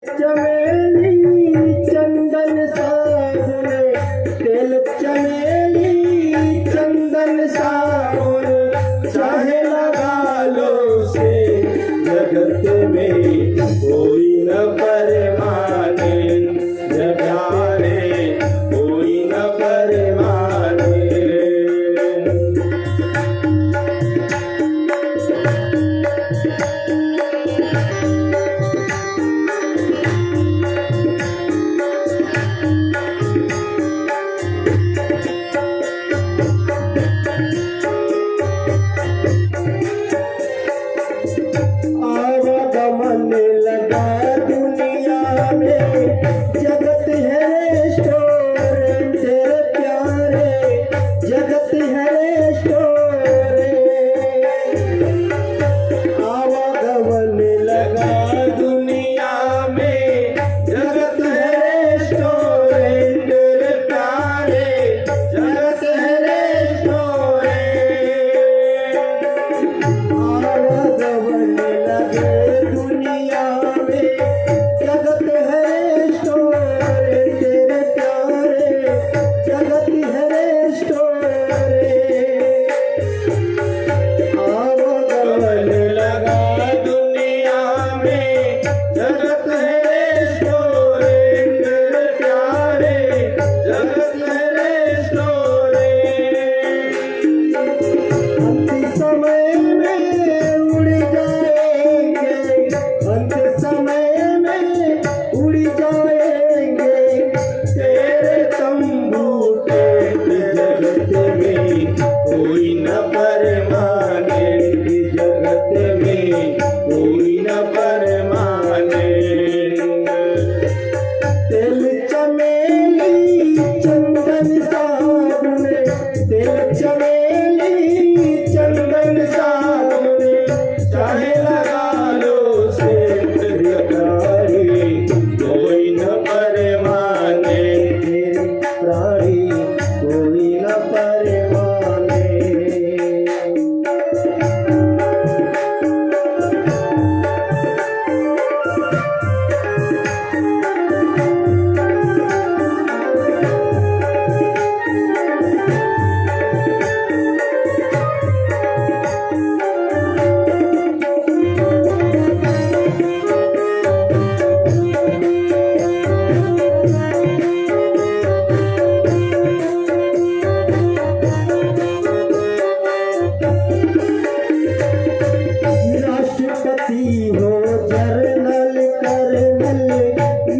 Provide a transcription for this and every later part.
चमेली चंदन साबुन, तेल चमेली चंदन साबुन, चाहे लगा लो से जगत में कोई न परमाने, जगारे कोई न परमाने। आवागमन लगा दुनिया में, जगत है रेस्टोरेंट तेरे प्यारे, जगत है रेस्टोरेंट। आवागमन लगा दुनिया में, जगत है रेस्टोरेंट तेरे प्यारे, जगत है रेस्टोरेंट। आवागमन लगे दुनिया में, जगत है रेस्टोरेंट तेरे प्यारे, जगत है रेस्टोरेंट। आवागमन लगा दुनिया में, जगत है रेस्टोरेंट तेरे प्यारे, जगत है रेस्टोरेंट। अंतिम समय में उड़ जाएंगे, अंतिम समय में उड़ जाएंगे तेरे तंबू टेंट, जगत में कोई न परमाने, जगत में कोई न परमाने। तेल चमेली चंदन साबुन, तेल चमेली चंदन साबुन, चाहे लगा लो से जगारे कोई न परमाने, तेरे प्राणी कोई न परमाने। राष्ट्रपति हो जर्नल कर्नल,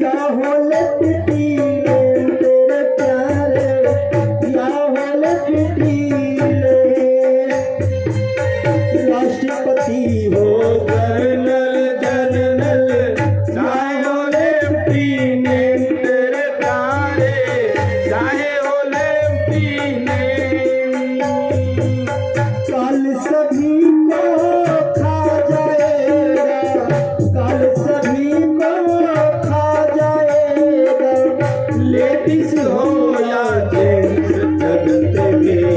या हो लेफ्टिनेंट तेरे प्यारे, या हो लेफ्टिनेंट। राष्ट्रपति हो जर्नल कर्नल, चाहे हो लेफ्टिनेंट तेरे प्यारे, चाहे हो लेफ्टिनेंट। काल सभी को खा जाएगा, काल सभी को खा जाएगा, लेडीज हो या जेंट्स, जगत में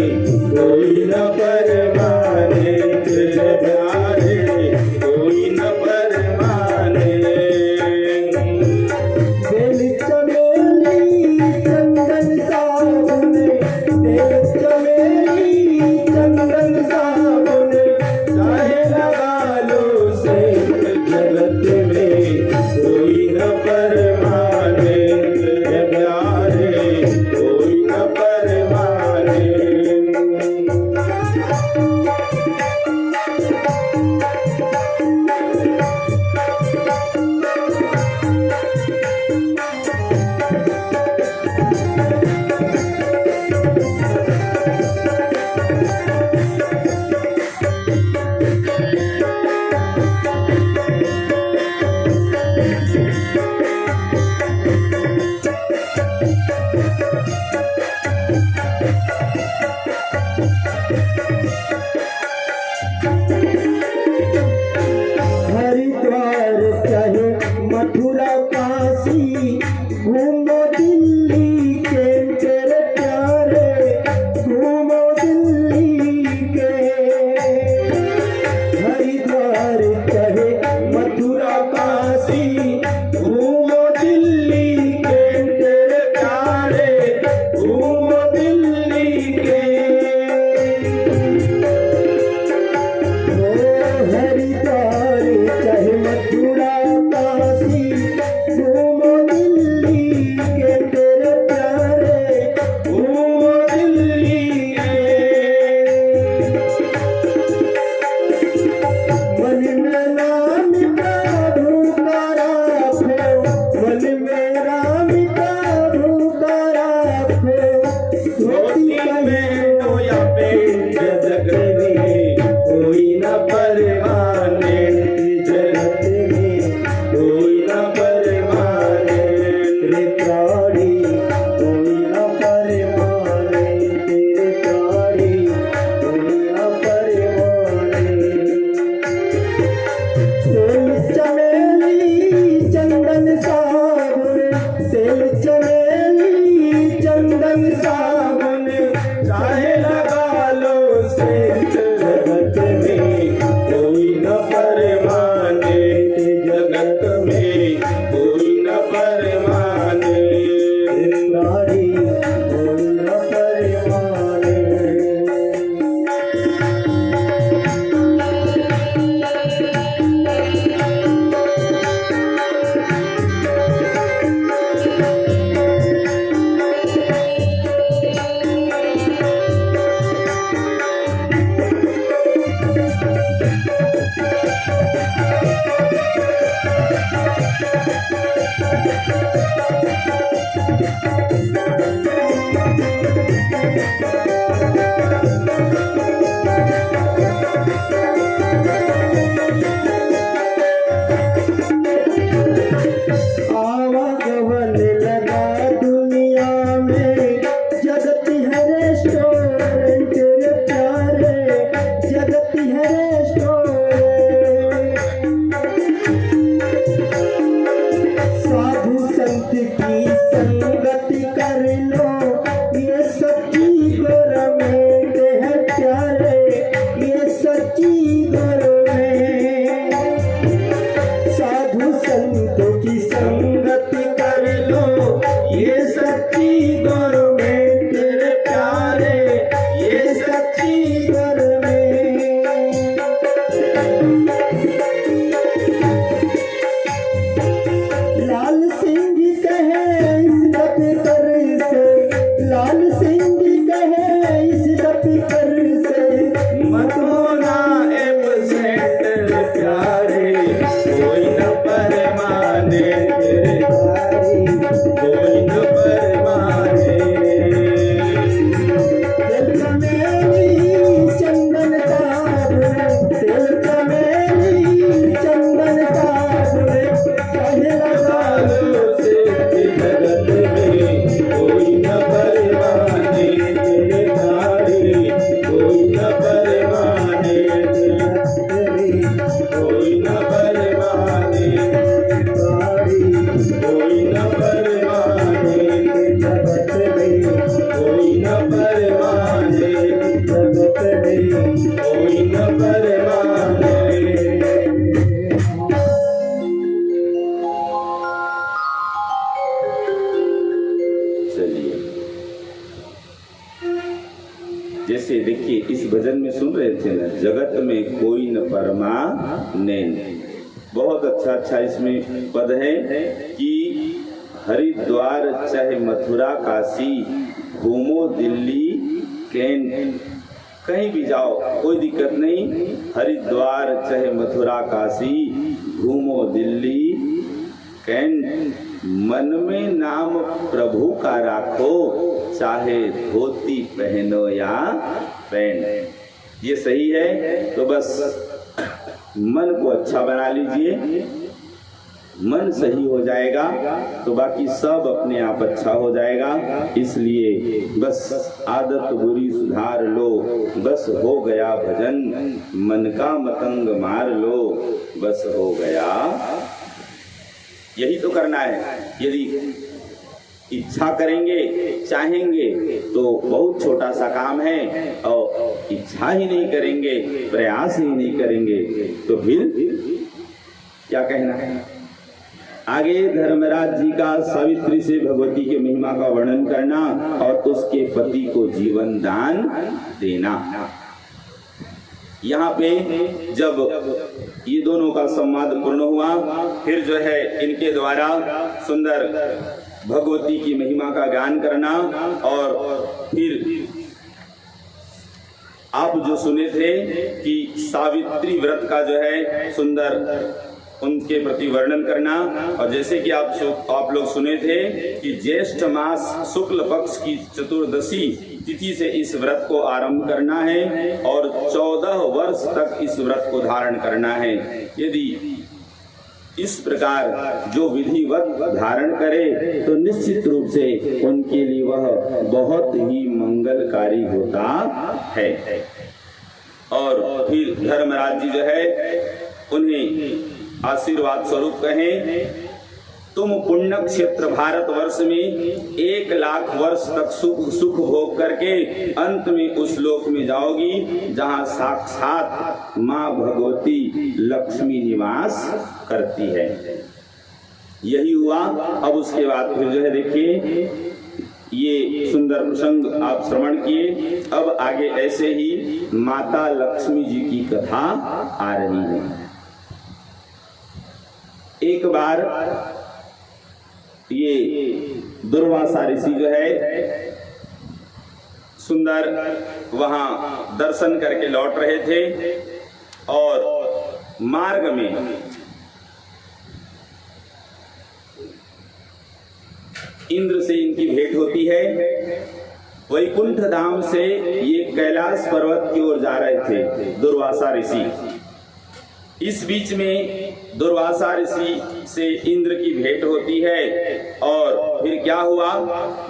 कोई न परमाने, जगारे कोई न परमाने। तेल चमेली चंदन साबुन, तेल चमेली चंदन साबुन, चाहे लगा लो से जगत में कोई न परमाने, जगारे कोई न परमाने। हरिद्वार चाहे मथुरा काशी, घूमो दिल्ली के तेरे प्यारे, घूमो दिल्ली के। हरिद्वार चाहे मथुरा काशी, घूमो आवागमन लगा दुनिया में, जगती है रेस्टोरेंट रे प्यारे, जगती है रेस्टोरेंट। साधु संत की संगति कर लो, ये सच्ची गवर्नमेंट है प्यारे, ये सच्ची गवर्नमेंट। साधु संत की संगति कर लो, ये सच्ची गवर्नमेंट रे प्यारे, ये सच्ची गवर्नमेंट। लाल सिंह कहे इस दफ्तर से, लाल सिंह कहे इस दफ्तर से, मत होना एबसेंट रे प्यारे, कोई न परमाने तेरे प्यारे, कोई न परमाने। दिल चमेली चंदन साबुन, दिल चमेली चंदन साबुन, चाहे लगा लो से जगत में, कोई न परमाने तेरे प्यारे, कोई न परमाने जगत में, कोई न परमाने प्यारे, कोई न परमाने जगत में, कोई न परमाने जगत में, कोई न परमाने। चलिए, जैसे देखिए इस भजन में सुन रहे थे ना, जगत में कोई न परमाने। बहुत अच्छा इसमें पद है कि हरिद्वार चाहे मथुरा काशी, घूमो दिल्ली कैंट, कहीं भी जाओ कोई दिक्कत नहीं। हरिद्वार चाहे मथुरा काशी, घूमो दिल्ली कैंट, मन में नाम प्रभु का राखो, चाहे धोती पहनो या पैंट। ये सही है। तो बस मन को अच्छा बना लीजिए, मन सही हो जाएगा तो बाकी सब अपने आप अच्छा हो जाएगा। इसलिए बस आदत बुरी सुधार लो, बस हो गया भजन, मन का मतंग मार लो, बस हो गया। यही तो करना है। यदि इच्छा करेंगे, चाहेंगे तो बहुत छोटा सा काम है, और इच्छा ही नहीं करेंगे, प्रयास ही नहीं करेंगे तो फिर क्या कहना है। आगे धर्मराज जी का सावित्री से भगवती के महिमा का वर्णन करना और उसके पति को जीवन दान देना। यहाँ पे जब ये दोनों का संवाद पूर्ण हुआ, फिर जो है इनके द्वारा सुंदर भगवती की महिमा का गान करना, और फिर आप जो सुने थे कि सावित्री व्रत का जो है सुंदर उनके प्रति वर्णन करना। और जैसे कि आप लोग सुने थे कि ज्येष्ठ मास शुक्ल पक्ष की चतुर्दशी तिथि से इस व्रत को आरंभ करना है और 14 वर्ष तक इस व्रत को धारण करना है। यदि इस प्रकार जो विधिवत धारण करे तो निश्चित रूप से उनके लिए वह बहुत ही मंगलकारी होता है। और फिर धर्मराज जी जो है उन्हें आशीर्वाद स्वरूप कहें, तुम पुण्य क्षेत्र भारतवर्ष में 1 लाख वर्ष तक सुख भोग करके अंत में उस लोक में जाओगी जहां साक्षात माँ भगवती लक्ष्मी निवास करती है। यही हुआ। अब उसके बाद फिर जो है देखिए ये सुंदर प्रसंग आप श्रवण किए। अब आगे ऐसे ही माता लक्ष्मी जी की कथा आ रही है। एक बार ये दुर्वासा ऋषि जो है सुंदर वहां दर्शन करके लौट रहे थे और मार्ग में इंद्र से इनकी भेंट होती है। वैकुंठ धाम से ये कैलाश पर्वत की ओर जा रहे थे दुर्वासा ऋषि। इस बीच में दुर्वासा ऋषि से इंद्र की भेंट होती है और फिर क्या हुआ,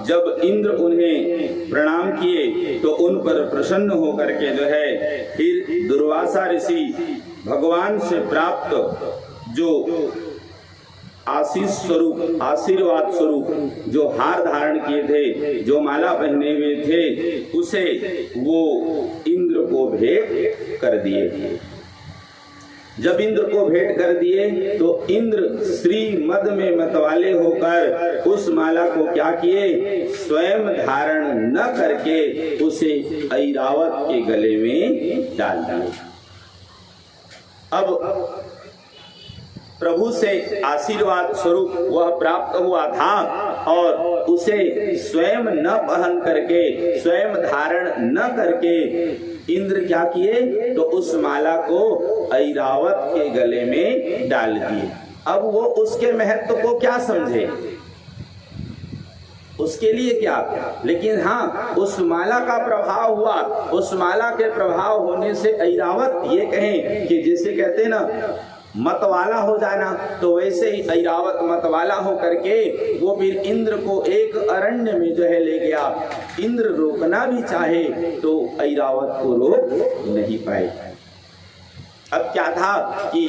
जब इंद्र उन्हें प्रणाम किए तो उन पर प्रसन्न होकर के जो है फिर दुर्वासा ऋषि भगवान से प्राप्त जो आशीष स्वरूप, आशीर्वाद स्वरूप जो हार धारण किए थे, जो माला पहने हुए थे, उसे वो इंद्र को भेंट कर दिए। जब इंद्र को भेंट कर दिए तो इंद्र श्री मद में मतवाले होकर उस माला को क्या किए, स्वयं धारण न करके उसे ऐरावत के गले में डाल दिए। अब प्रभु से आशीर्वाद स्वरूप वह प्राप्त हुआ था और उसे स्वयं न पहन करके, स्वयं धारण न करके इंद्र क्या किए, तो उस माला को ऐरावत के गले में डाल दिए। अब वो उसके महत्व को क्या समझे, उसके लिए क्या, लेकिन हाँ उस माला का प्रभाव हुआ। उस माला के प्रभाव होने से ऐरावत ये कहें कि जैसे कहते ना मतवाला हो जाना, तो वैसे ही ऐरावत मतवाला हो करके वो फिर इंद्र को एक अरण्य में जो है ले गया। इंद्र रोकना भी चाहे तो ऐरावत को रोक नहीं पाए। अब क्या था कि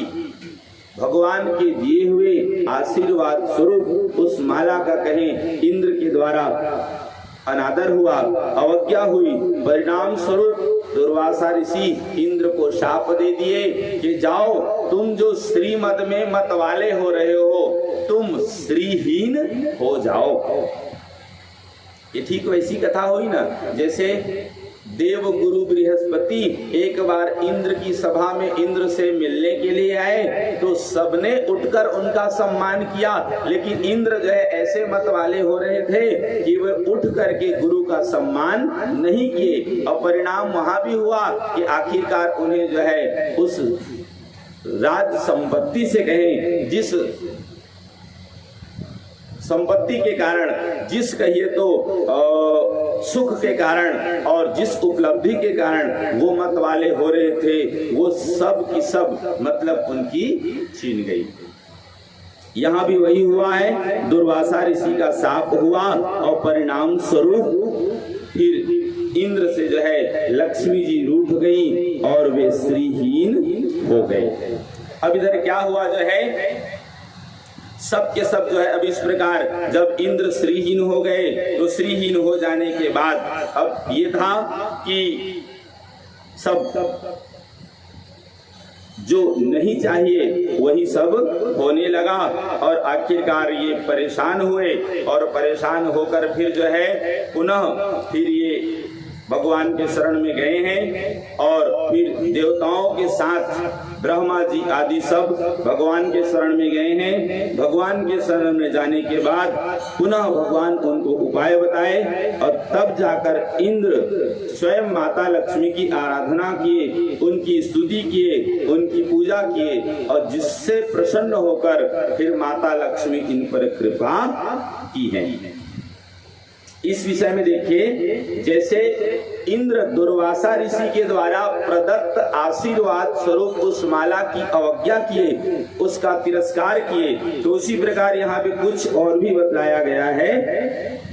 भगवान के दिए हुए आशीर्वाद स्वरूप उस माला का कहें इंद्र के द्वारा अनादर हुआ, अवज्ञा हुई। परिणाम स्वरूप दुर्वासा ऋषि इंद्र को शाप दे दिए कि जाओ, तुम जो श्रीमद में मत वाले हो रहे हो, तुम श्रीहीन हो जाओ। ये ठीक वैसी कथा हुई ना, जैसे देव गुरु बृहस्पति एक बार इंद्र की सभा में इंद्र से मिलने के लिए आए तो सबने उठकर उनका सम्मान किया, लेकिन इंद्र जो है ऐसे मत वाले हो रहे थे कि वे उठ करके गुरु का सम्मान नहीं किए। और परिणाम वहां भी हुआ कि आखिरकार उन्हें जो है उस राज संपत्ति से कहें, जिस संपत्ति के कारण, जिस कहिए तो सुख के कारण और जिस उपलब्धि के कारण वो मत वाले हो रहे थे, वो सब की सब मतलब उनकी छीन गई। यहाँ भी वही हुआ है, दुर्वासा ऋषि का शाप हुआ और परिणाम स्वरूप फिर इंद्र से जो है लक्ष्मी जी रूठ गई और वे श्रीहीन हो गए। अब इधर क्या हुआ जो है, सब के सब जो है अब इस प्रकार जब इंद्र श्रीहीन हो गए तो श्रीहीन हो जाने के बाद अब ये था कि सब जो नहीं चाहिए वही सब होने लगा और आखिरकार ये परेशान हुए और परेशान होकर फिर जो है पुनः फिर ये भगवान के शरण में गए हैं और फिर देवताओं के साथ ब्रह्मा जी आदि सब भगवान के शरण में गए हैं। भगवान के शरण में जाने के बाद पुनः भगवान उनको उपाय बताए और तब जाकर इंद्र स्वयं माता लक्ष्मी की आराधना किए, उनकी स्तुति किए, उनकी पूजा किए और जिससे प्रसन्न होकर फिर माता लक्ष्मी इन पर कृपा की है। इस विषय में देखिए, जैसे इंद्र दुर्वासा ऋषि के द्वारा प्रदत्त आशीर्वाद स्वरूप उस माला की अवज्ञा किए, उसका तिरस्कार किए, तो उसी प्रकार यहाँ पे कुछ और भी बतलाया गया है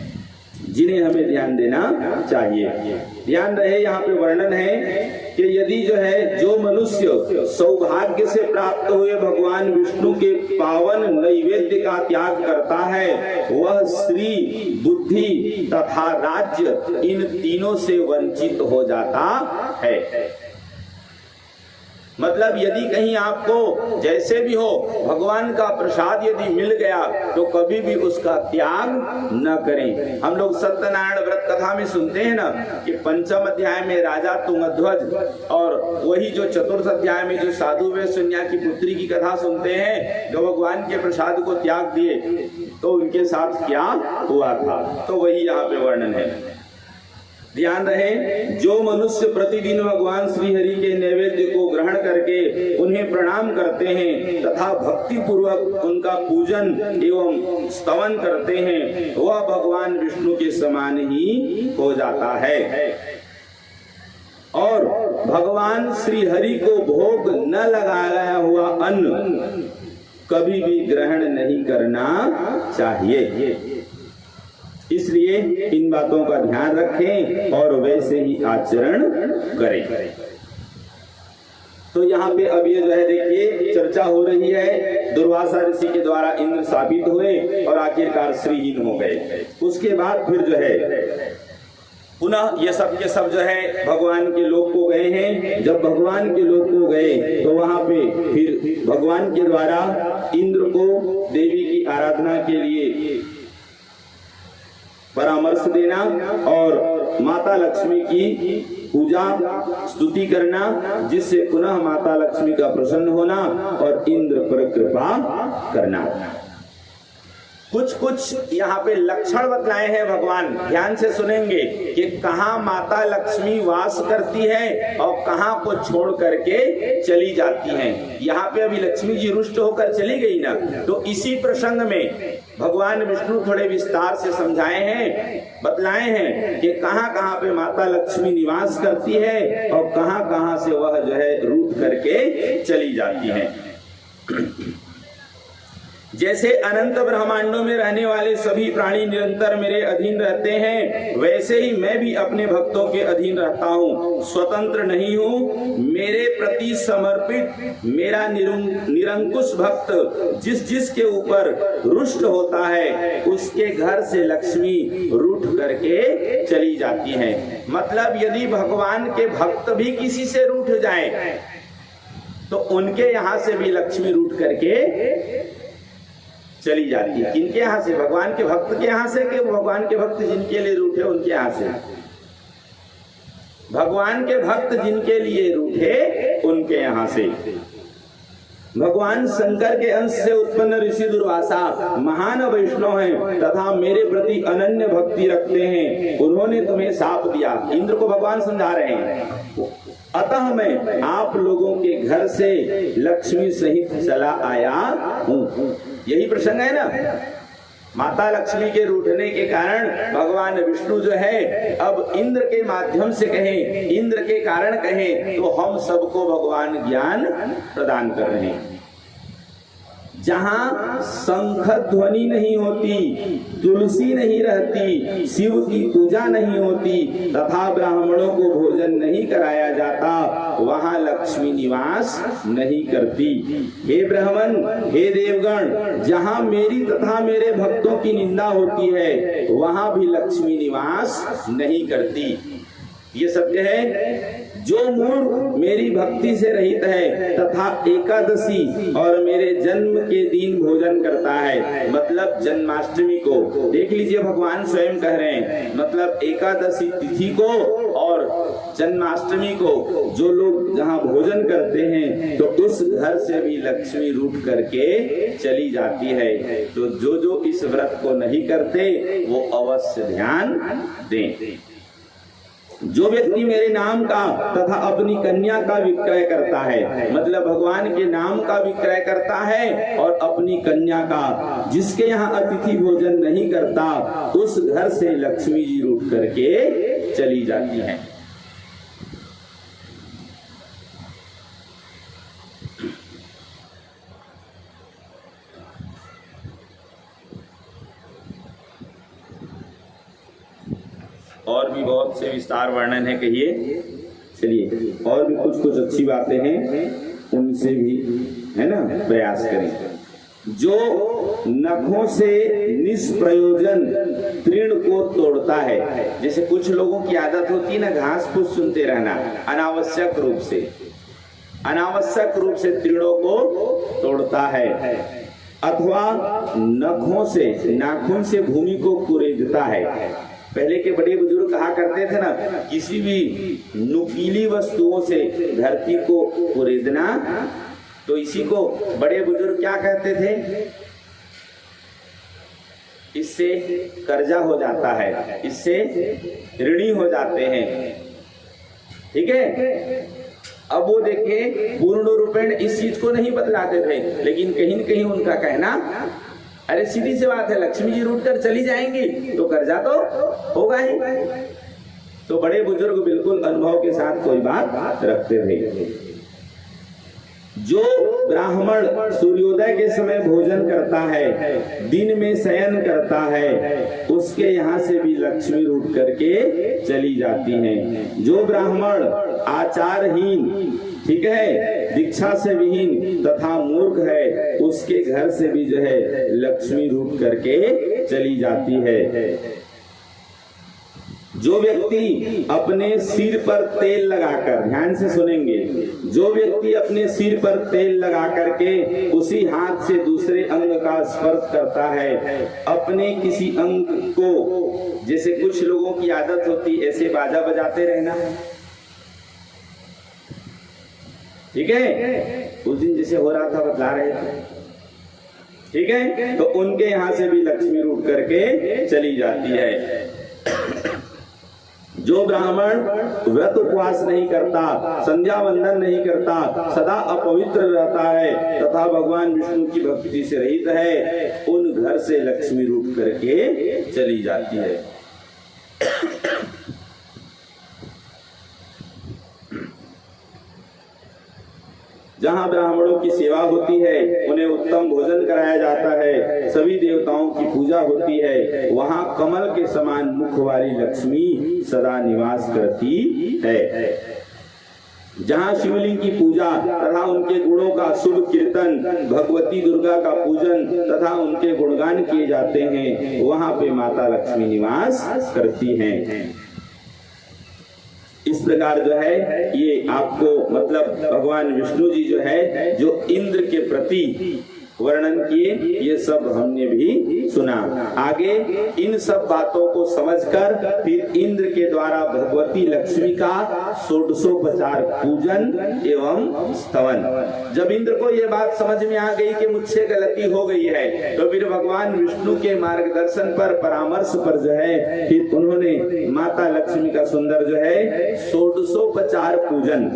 जिन्हें हमें ध्यान देना चाहिए। ध्यान रहे, यहाँ पे वर्णन है कि यदि जो है जो मनुष्य सौभाग्य से प्राप्त हुए भगवान विष्णु के पावन नैवेद्य का त्याग करता है, वह श्री, बुद्धि तथा राज्य इन तीनों से वंचित हो जाता है। मतलब यदि कहीं आपको जैसे भी हो भगवान का प्रसाद यदि मिल गया तो कभी भी उसका त्याग न करें। हम लोग सत्यनारायण व्रत कथा में सुनते हैं ना कि पंचम अध्याय में राजा तुंगध्वज और वही जो चतुर्थ अध्याय में जो साधु वेश्या की पुत्री की कथा सुनते हैं, जो भगवान के प्रसाद को त्याग दिए तो उनके साथ क्या हुआ था, तो वही यहाँ पे वर्णन है। ध्यान रहे, जो मनुष्य प्रतिदिन भगवान श्री हरि के नैवेद्य को ग्रहण करके उन्हें प्रणाम करते हैं तथा भक्ति पूर्वक उनका पूजन एवं स्तवन करते हैं, वह भगवान विष्णु के समान ही हो जाता है। और भगवान श्री हरि को भोग न लगाया हुआ अन्न कभी भी ग्रहण नहीं करना चाहिए। इसलिए इन बातों का ध्यान रखें और वैसे ही आचरण करें। तो यहाँ पे अब ये जो है देखिए चर्चा हो रही है, दुर्वासा ऋषि के द्वारा इंद्र शापित हुए और आखिरकार श्रीहीन हो गए। उसके बाद फिर जो है पुनः ये सब के सब जो है भगवान के लोक को गए हैं। जब भगवान के लोक को गए तो वहां पे फिर भगवान के द्वारा इंद्र को देवी की आराधना के लिए परामर्श देना और माता लक्ष्मी की पूजा स्तुति करना, जिससे पुनः माता लक्ष्मी का प्रसन्न होना और इंद्र पर कृपा करना। कुछ यहाँ पे लक्षण बतलाए हैं भगवान, ध्यान से सुनेंगे कि कहाँ माता लक्ष्मी वास करती है और कहाँ को छोड़ करके चली जाती हैं। यहाँ पे अभी लक्ष्मी जी रुष्ट होकर चली गई ना, तो इसी प्रसंग में भगवान विष्णु थोड़े विस्तार से समझाए हैं, बतलाए हैं कि कहाँ कहाँ पे माता लक्ष्मी निवास करती है और कहाँ कहाँ से वह जो है रूठ करके चली जाती है। जैसे अनंत ब्रह्मांडों में रहने वाले सभी प्राणी निरंतर मेरे अधीन रहते हैं, वैसे ही मैं भी अपने भक्तों के अधीन रहता हूँ, स्वतंत्र नहीं हूँ। मेरे प्रति समर्पित मेरा निरंकुश भक्त जिस जिस के ऊपर रुष्ट होता है उसके घर से लक्ष्मी रूठ करके चली जाती है। मतलब यदि भगवान के भक्त भी किसी से रूठ जाए तो उनके यहाँ से भी लक्ष्मी रूठ करके चली जाती है। किनके यहाँ से? भगवान के भक्त के यहाँ से, कि भगवान के भक्त जिनके लिए रूठे उनके यहाँ से? भगवान के भक्त जिनके लिए रूठे उनके यहाँ से। भगवान शंकर के अंश से उत्पन्न ऋषि दुर्वासा महान वैष्णव हैं तथा मेरे प्रति अनन्य भक्ति रखते हैं। उन्होंने तुम्हें शाप दिया, इंद्र को भगवान समझा रहे हैं। अतः मैं आप लोगों के घर से लक्ष्मी सहित चला आया हूँ। यही प्रसंग है ना, माता लक्ष्मी के रूठने के कारण भगवान विष्णु जो है अब इंद्र के माध्यम से कहें, इंद्र के कारण कहें तो हम सबको भगवान ज्ञान प्रदान कर रहे हैं। जहां शंख ध्वनि नहीं होती, तुलसी नहीं रहती, शिव की पूजा नहीं होती तथा ब्राह्मणों को भोजन नहीं कराया जाता, वहां लक्ष्मी निवास नहीं करती। हे ब्राह्मण, हे देवगण, जहां मेरी तथा मेरे भक्तों की निंदा होती है वहां भी लक्ष्मी निवास नहीं करती। ये सत्य है। जो मूर्ख मेरी भक्ति से रहित है तथा एकादशी और मेरे जन्म के दिन भोजन करता है, मतलब जन्माष्टमी को, देख लीजिए भगवान स्वयं कह रहे हैं, मतलब एकादशी तिथि को और जन्माष्टमी को जो लोग जहाँ भोजन करते हैं तो उस घर से भी लक्ष्मी रूठ करके चली जाती है। तो जो जो इस व्रत को नहीं करते वो अवश्य ध्यान दें। जो व्यक्ति मेरे नाम का तथा अपनी कन्या का विक्रय करता है, मतलब भगवान के नाम का विक्रय करता है और अपनी कन्या का, जिसके यहाँ अतिथि भोजन नहीं करता, उस घर से लक्ष्मी जी रूठ करके चली जाती है। और भी बहुत से विस्तार वर्णन है, कहिए। चलिए और भी कुछ कुछ अच्छी बातें हैं, उनसे भी है ना प्रयास करें। जो नखों से निष्प्रयोजन तृण को तोड़ता है, जैसे कुछ लोगों की आदत होती है ना घास फूस चुनते रहना, अनावश्यक रूप से तृणों को तोड़ता है, अथवा नखों से, नाखून से भूमि को कुरेदता है। पहले के बड़े बुजुर्ग कहा करते थे ना, किसी भी नुकीली वस्तुओं से धरती को कुरेदना, तो इसी को बड़े बुजुर्ग क्या कहते थे? इससे कर्जा हो जाता है, इससे ऋणी हो जाते हैं। ठीक है, अब वो देखे पूर्ण रूपेण इस चीज को नहीं बतलाते थे, लेकिन कहीं न कहीं उनका कहना, अरे सीधी सी बात है, लक्ष्मी जी रूठ कर चली जाएंगी तो कर्जा तो होगा ही। तो बड़े बुजुर्ग बिल्कुल अनुभव के साथ कोई बात रखते थे। जो ब्राह्मण सूर्योदय के समय भोजन करता है, दिन में शयन करता है, उसके यहाँ से भी लक्ष्मी रूठ करके चली जाती है। जो ब्राह्मण आचारहीन, ठीक है, दीक्षा से विहीन तथा मूर्ख है, उसके घर से भी जो है लक्ष्मी रूठ करके चली जाती है। जो व्यक्ति अपने सिर पर तेल लगाकर, ध्यान से सुनेंगे, जो व्यक्ति अपने सिर पर तेल लगा करके उसी हाथ से दूसरे अंग का स्पर्श करता है, अपने किसी अंग को, जैसे कुछ लोगों की आदत होती ऐसे बाजा बजाते रहना, ठीक है, उस दिन जैसे हो रहा था बतला रहे थे, ठीक है, तो उनके यहां से भी लक्ष्मी रूठ करके चली जाती है। जो ब्राह्मण व्रत उपवास नहीं करता, संध्या वंदन नहीं करता, सदा अपवित्र रहता है तथा भगवान विष्णु की भक्ति से रहित है, उन घर से लक्ष्मी रूठ करके चली जाती है। जहाँ ब्राह्मणों की सेवा होती है, उन्हें उत्तम भोजन कराया जाता है, सभी देवताओं की पूजा होती है, वहाँ कमल के समान मुख वाली लक्ष्मी सदा निवास करती है। जहाँ शिवलिंग की पूजा तथा उनके गुणों का शुभ कीर्तन, भगवती दुर्गा का पूजन तथा उनके गुणगान किए जाते हैं, वहाँ पे माता लक्ष्मी निवास करती हैं। इस प्रकार जो है ये आपको मतलब भगवान विष्णु जी जो है जो इंद्र के प्रति वर्णन किए, ये सब हमने भी सुना। आगे इन सब बातों को समझकर फिर इंद्र के द्वारा भगवती लक्ष्मी का षोडशोपचार पूजन एवं स्तवन। जब इंद्र को ये बात समझ में आ गई कि मुझसे गलती हो गई है, तो फिर भगवान विष्णु के मार्गदर्शन पर, परामर्श पर जो है फिर उन्होंने माता लक्ष्मी का सुंदर जो है षोडशोपचार पूजन।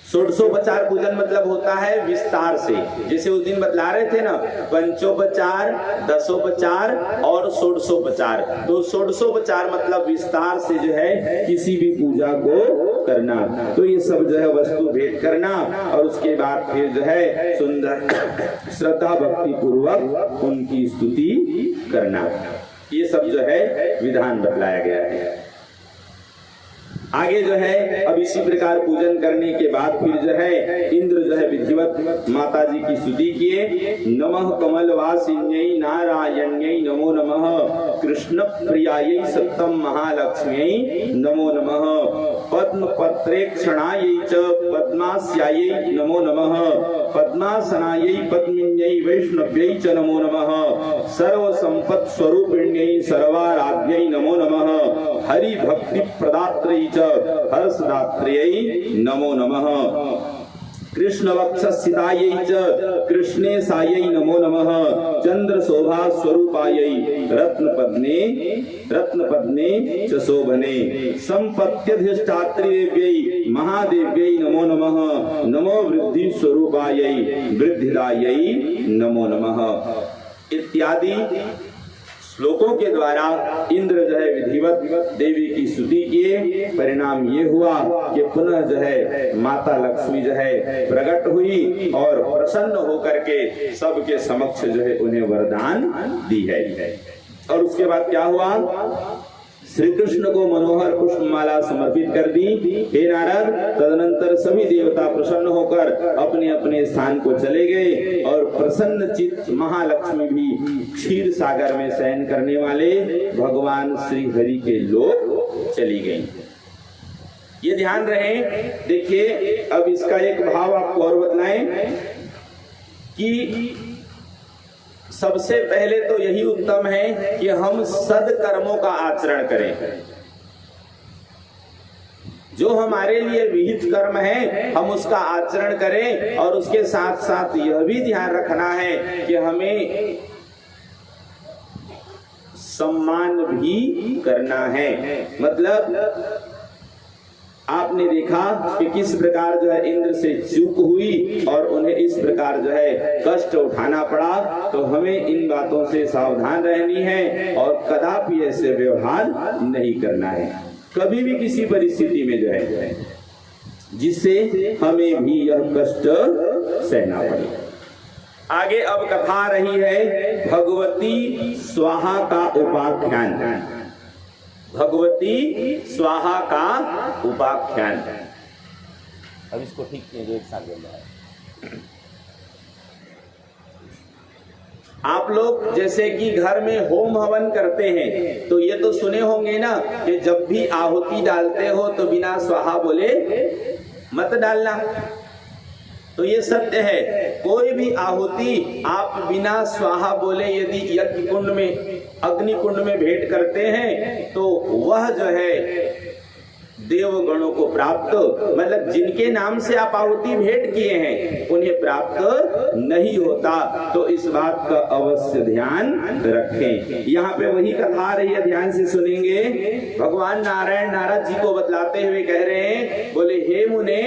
षोडशोपचार पूजन मतलब होता है विस्तार से, जैसे उस दिन बतला रहे थे ना, पंचोपचार, दसोपचार और षोडशोपचार। तो षोडशोपचार मतलब विस्तार से जो है किसी भी पूजा को करना। तो ये सब जो है वस्तु भेंट करना और उसके बाद फिर जो है सुंदर श्रद्धा भक्ति पूर्वक उनकी स्तुति करना, ये सब जो है विधान बतलाया गया है। आगे जो है अब इसी प्रकार पूजन करने के बाद फिर जो है इंद्र जो है विधिवत माता जी की स्तुति किए। नमः कमलवासिन्यै नारायण्यै नमो नमः, कृष्ण प्रियायै सत्तम महालक्ष्म्यै नमो नमः, पद्म पत्रेक्षणायै च पद्मास्यायै नमो नमः, पद्मासनायै पद्मिन्यै वैष्णव्यै च नमो नमः, सर्व संपत् स्वरूपिण्यै सर्वाराध्यै नमो नमः, हरि भक्ति प्रदात्रै च हर्षदात्र्यै नमो नमः, कृष्ण वक्षस्थितायै च कृष्णेशायै नमो नमः, चंद्र शोभा स्वरूपायै रत्नपद्मे च शोभने, संपत्त्यधिष्ठात्रिदेव्यै महादेव्यै नमो नमः, नमो वृद्धि स्वरूपायै वृद्धिदायै नमो नमः इत्यादि श्लोकों के द्वारा इंद्र जो है विधिवत देवी की स्तुति किए। परिणाम ये हुआ कि पुनः जो है माता लक्ष्मी जो है प्रकट हुई और प्रसन्न होकर के सबके समक्ष जो है उन्हें वरदान दी है। और उसके बाद क्या हुआ, श्री कृष्ण को मनोहर पुष्पमाला समर्पित कर दी। हे नारद, तदनंतर सभी देवता प्रसन्न होकर अपने अपने स्थान को चले गए और प्रसन्न चित्त महालक्ष्मी भी क्षीर सागर में शयन करने वाले भगवान श्री हरि के लोक चली गई। ये ध्यान रहे। देखिए अब इसका एक भाव आपको और बतलाएं कि सबसे पहले तो यही उत्तम है कि हम सदकर्मों का आचरण करें। जो हमारे लिए विहित कर्म है हम उसका आचरण करें, और उसके साथ साथ यह भी ध्यान रखना है कि हमें सम्मान भी करना है। मतलब आपने देखा कि किस प्रकार जो है इंद्र से चूक हुई और उन्हें इस प्रकार जो है कष्ट उठाना पड़ा। तो हमें इन बातों से सावधान रहनी है और कदापि ऐसे व्यवहार नहीं करना है कभी भी किसी परिस्थिति में जो है जिससे हमें भी यह कष्ट सहना पड़े। आगे अब कथा रही है भगवती स्वाहा का उपाख्यान। भगवती स्वाहा का उपाख्यान। अब इसको ठीक कीजिए, एक साथ बोल रहा है। आप लोग जैसे कि घर में होम हवन करते हैं तो ये तो सुने होंगे ना कि जब भी आहुति डालते हो तो बिना स्वाहा बोले मत डालना। तो ये सत्य है, कोई भी आहुति आप बिना स्वाहा बोले यदि यज्ञ कुंड में अग्नि कुंड में भेंट करते हैं तो वह जो है देवगणों को प्राप्त, मतलब जिनके नाम से आप आहुति भेंट किए हैं उन्हें प्राप्त नहीं होता। तो इस बात का अवश्य ध्यान रखें। यहाँ पे वही कथा आ रही है, ध्यान से सुनेंगे। भगवान नारायण नारद जी को बतलाते हुए कह रहे हैं, बोले हे मुने,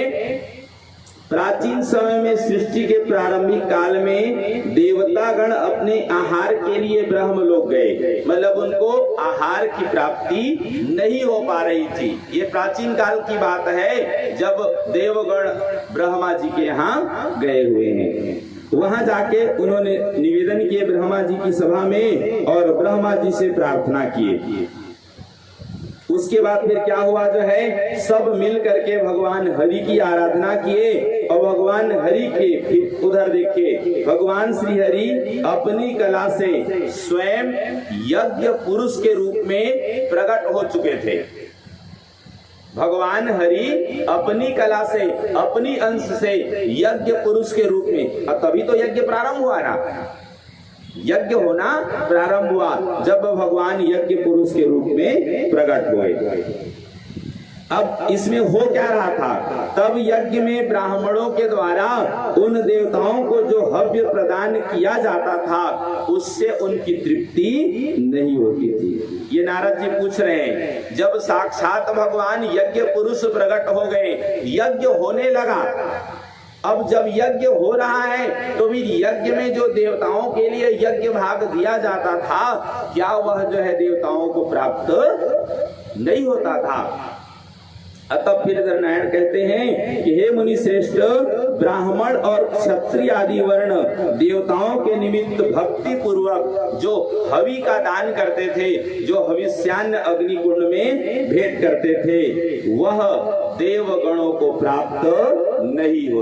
प्राचीन समय में सृष्टि के प्रारंभिक काल में देवतागण अपने आहार के लिए ब्रह्मलोक गए, मतलब उनको आहार की प्राप्ति नहीं हो पा रही थी। ये प्राचीन काल की बात है जब देवगण ब्रह्मा जी के यहाँ गए हुए हैं। वहां जाके उन्होंने निवेदन किए ब्रह्मा जी की सभा में और ब्रह्मा जी से प्रार्थना किए। उसके बाद फिर क्या हुआ, जो है सब मिल करके भगवान हरि की आराधना किए और भगवान हरि के फिर उधर देखिए भगवान श्री हरि अपनी कला से स्वयं यज्ञ पुरुष के रूप में प्रकट हो चुके थे। भगवान हरि अपनी कला से अपनी अंश से यज्ञ पुरुष के रूप में, तभी तो यज्ञ प्रारंभ हुआ ना, यज्ञ होना प्रारंभ हुआ जब भगवान यज्ञ पुरुष के रूप में प्रकट हुए। अब इसमें हो क्या रहा था, तब यज्ञ में ब्राह्मणों के द्वारा उन देवताओं को जो हव्य प्रदान किया जाता था उससे उनकी तृप्ति नहीं होती थी। ये नारद जी पूछ रहे हैं, जब साक्षात भगवान यज्ञ पुरुष प्रकट हो गए, यज्ञ होने लगा, अब जब यज्ञ हो रहा है तो फिर यज्ञ में जो देवताओं के लिए यज्ञ भाग दिया जाता था, क्या वह जो है देवताओं को प्राप्त नहीं होता था। तब फिर नारायण कहते हैं कि हे मुनि श्रेष्ठ, ब्राह्मण और क्षत्रिय आदि वर्ण देवताओं के निमित्त भक्ति पूर्वक जो हवि का दान करते थे, जो हविष्यान्न अग्नि कुंड में भेंट करते थे, वह देवगणों को प्राप्त नहीं होता।